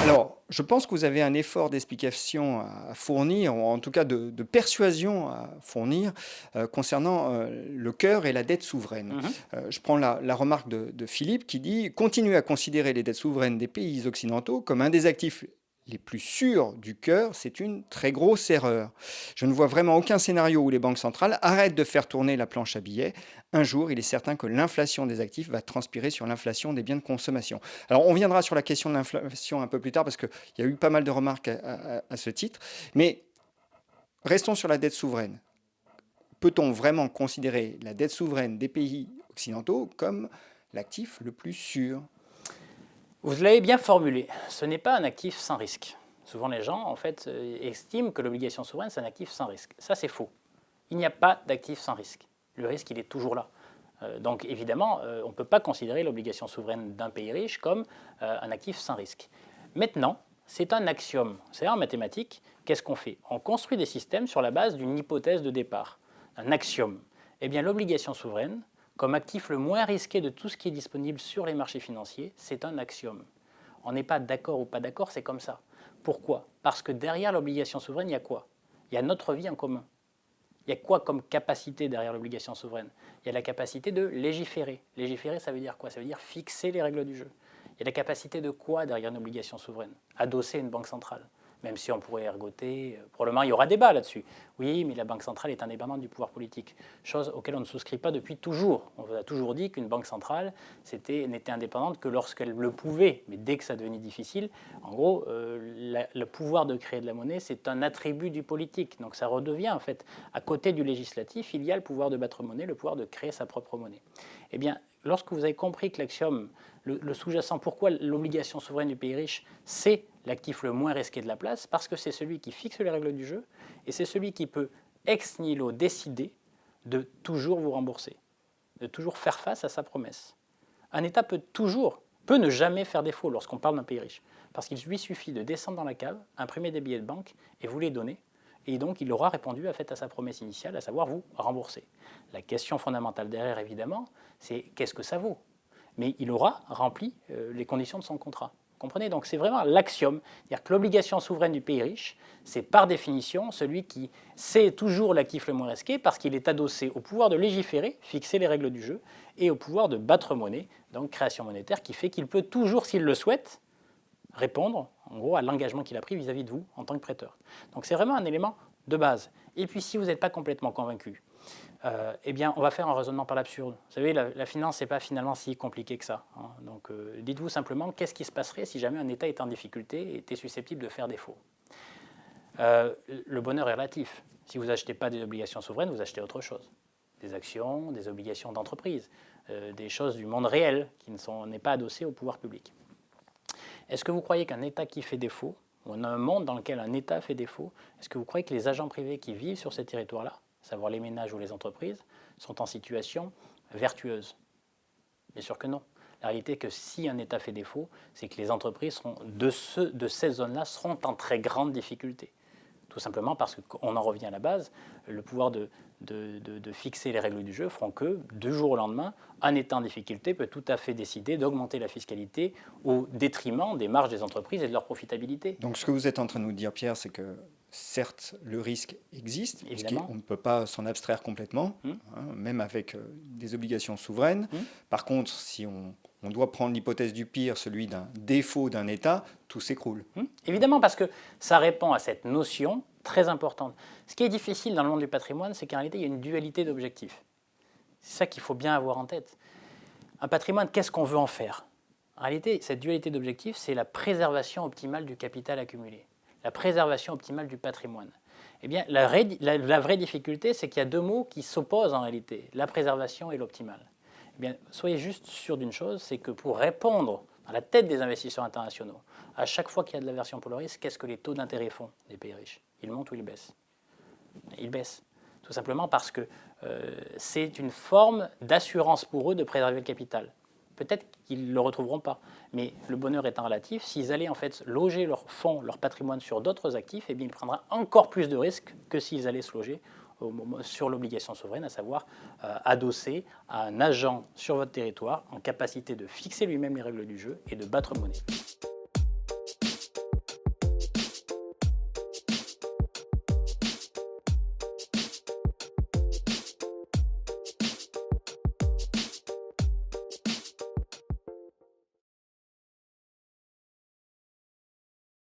Alors, je pense que vous avez un effort d'explication à fournir, ou en tout cas de persuasion à fournir, concernant, le cœur et la dette souveraine. Mmh. Je prends la remarque de Philippe qui dit: «Continuer à considérer les dettes souveraines des pays occidentaux comme un des actifs les plus sûrs du cœur, c'est une très grosse erreur. Je ne vois vraiment aucun scénario où les banques centrales arrêtent de faire tourner la planche à billets. Un jour, il est certain que l'inflation des actifs va transpirer sur l'inflation des biens de consommation». Alors, on viendra sur la question de l'inflation un peu plus tard parce qu'il y a eu pas mal de remarques à ce titre. Mais restons sur la dette souveraine. Peut-on vraiment considérer la dette souveraine des pays occidentaux comme l'actif le plus sûr? Vous l'avez bien formulé, ce n'est pas un actif sans risque. Souvent les gens en fait estiment que l'obligation souveraine c'est un actif sans risque. Ça c'est faux. Il n'y a pas d'actif sans risque. Le risque il est toujours là. Donc évidemment on ne peut pas considérer l'obligation souveraine d'un pays riche comme un actif sans risque. Maintenant, c'est un axiome. C'est en mathématiques, qu'est-ce qu'on fait? On construit des systèmes sur la base d'une hypothèse de départ, un axiome. Eh bien l'obligation souveraine, comme actif le moins risqué de tout ce qui est disponible sur les marchés financiers, c'est un axiome. On n'est pas d'accord ou pas d'accord, c'est comme ça. Pourquoi? Parce que derrière l'obligation souveraine, il y a quoi? Il y a notre vie en commun. Il y a quoi comme capacité derrière l'obligation souveraine? Il y a la capacité de légiférer. Légiférer, ça veut dire quoi? Ça veut dire fixer les règles du jeu. Il y a la capacité de quoi derrière une obligation souveraine? Adosser une banque centrale. Même si on pourrait ergoter, probablement il y aura débat là-dessus. Oui, mais la Banque centrale est indépendante du pouvoir politique, chose auquel on ne souscrit pas depuis toujours. On vous a toujours dit qu'une banque centrale n'était indépendante que lorsqu'elle le pouvait, mais dès que ça devenait difficile, en gros, le pouvoir de créer de la monnaie, c'est un attribut du politique. Donc ça redevient en fait, à côté du législatif, il y a le pouvoir de battre monnaie, le pouvoir de créer sa propre monnaie. Eh bien, lorsque vous avez compris que l'axiome, le sous-jacent, pourquoi l'obligation souveraine du pays riche, c'est l'actif le moins risqué de la place, parce que c'est celui qui fixe les règles du jeu, et c'est celui qui peut ex nihilo décider de toujours vous rembourser, de toujours faire face à sa promesse. Un État peut ne jamais faire défaut lorsqu'on parle d'un pays riche, parce qu'il lui suffit de descendre dans la cave, imprimer des billets de banque et vous les donner, et donc il aura répondu à sa promesse initiale, à savoir vous rembourser. La question fondamentale derrière, évidemment, c'est qu'est-ce que ça vaut? Mais il aura rempli les conditions de son contrat. Vous comprenez? Donc c'est vraiment l'axiome. C'est-à-dire que l'obligation souveraine du pays riche, c'est par définition celui qui sait toujours l'actif le moins risqué parce qu'il est adossé au pouvoir de légiférer, fixer les règles du jeu, et au pouvoir de battre monnaie, donc création monétaire, qui fait qu'il peut toujours, s'il le souhaite, répondre en gros à l'engagement qu'il a pris vis-à-vis de vous en tant que prêteur. Donc c'est vraiment un élément de base. Et puis si vous n'êtes pas complètement convaincu, eh bien, on va faire un raisonnement par l'absurde. Vous savez, la finance, ce n'est pas finalement si compliqué que ça. Hein. Donc, dites-vous simplement, qu'est-ce qui se passerait si jamais un État était en difficulté et était susceptible de faire défaut? Le bonheur est relatif. Si vous n'achetez pas des obligations souveraines, vous achetez autre chose. Des actions, des obligations d'entreprise, des choses du monde réel qui n'est pas adossées au pouvoir public. Est-ce que vous croyez qu'un État qui fait défaut, ou un monde dans lequel un État fait défaut, est-ce que vous croyez que les agents privés qui vivent sur ces territoires-là, savoir les ménages ou les entreprises, sont en situation vertueuse? Bien sûr que non. La réalité est que si un État fait défaut, c'est que les entreprises de ces zones-là seront en très grande difficulté. Tout simplement parce qu'on en revient à la base, le pouvoir de fixer les règles du jeu feront que, du jour au lendemain, un État en difficulté peut tout à fait décider d'augmenter la fiscalité au détriment des marges des entreprises et de leur profitabilité. Donc, ce que vous êtes en train de nous dire, Pierre, c'est que certes, le risque existe, Évidemment. puisqu'on ne peut pas s'en abstraire complètement, hein, même avec des obligations souveraines. Par contre, si on doit prendre l'hypothèse du pire, celui d'un défaut d'un État, tout s'écroule. Évidemment, parce que ça répond à cette notion très importante. Ce qui est difficile dans le monde du patrimoine, c'est qu'en réalité, il y a une dualité d'objectifs. C'est ça qu'il faut bien avoir en tête. Un patrimoine, qu'est-ce qu'on veut en faire? En réalité, cette dualité d'objectifs, c'est la préservation optimale du capital accumulé, la préservation optimale du patrimoine. Eh bien, la vraie difficulté, c'est qu'il y a deux mots qui s'opposent en réalité, la préservation et l'optimal. Eh bien, soyez juste sûr d'une chose, c'est que pour répondre dans la tête des investisseurs internationaux, à chaque fois qu'il y a de l'aversion pour le risque, qu'est-ce que les taux d'intérêt font des pays riches? Ils montent ou ils baissent? Ils baissent. Tout simplement parce que c'est une forme d'assurance pour eux de préserver le capital. Peut-être qu'ils ne le retrouveront pas, mais le bonheur étant relatif, s'ils allaient en fait loger leur fonds, leur patrimoine sur d'autres actifs, eh bien, ils prendraient encore plus de risques que s'ils allaient se loger sur l'obligation souveraine, à savoir adossé à un agent sur votre territoire en capacité de fixer lui-même les règles du jeu et de battre monnaie.